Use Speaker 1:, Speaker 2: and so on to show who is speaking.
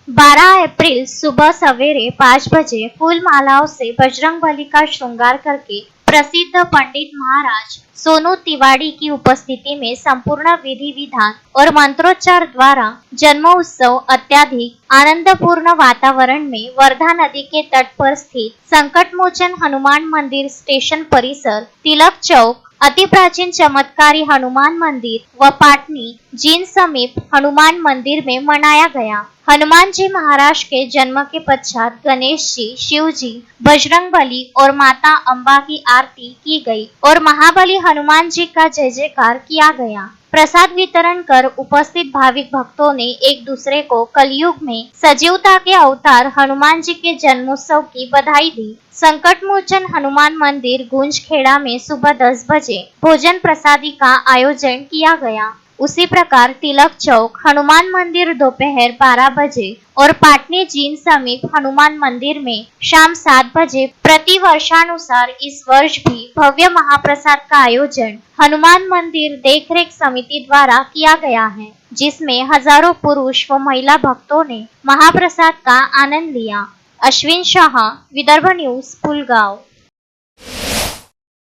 Speaker 1: 12 अप्रैल सुबह सवेरे 5 बजे फूल मालाओं से बजरंगबली का श्रृंगार करके प्रसिद्ध पंडित महाराज सोनू तिवारी की उपस्थिति में संपूर्ण विधि विधान और मंत्रोच्चार द्वारा जन्मोत्सव अत्याधिक आनंदपूर्ण वातावरण में वर्धा नदी के तट पर स्थित संकटमोचन हनुमान मंदिर स्टेशन परिसर, तिलक चौक, अति प्राचीन चमत्कारी हनुमान मंदिर व पाटनी जीन समीप हनुमान मंदिर में मनाया गया। हनुमान जी महाराज के जन्म के पश्चात गणेश जी, शिव जी, बजरंगबली और माता अम्बा की आरती की गई और महाबली हनुमान जी का जय जयकार किया गया। प्रसाद वितरण कर उपस्थित भाविक भक्तों ने एक दूसरे को कलयुग में सजीवता के अवतार हनुमान जी के जन्मोत्सव की बधाई दी। संकटमोचन हनुमान मंदिर गुंजखेड़ा में सुबह 10 बजे भोजन प्रसादी का आयोजन किया गया। उसी प्रकार तिलक चौक हनुमान मंदिर दोपहर 12 बजे और पाटनी जीन समीप हनुमान मंदिर में शाम 7 बजे प्रति वर्षानुसार इस वर्ष भी भव्य महाप्रसाद का आयोजन हनुमान मंदिर देखरेख समिति द्वारा किया गया है, जिसमें हजारों पुरुष व महिला भक्तों ने महाप्रसाद का आनंद लिया। अश्विन शाह, विदर्भ न्यूज, पुलगांव।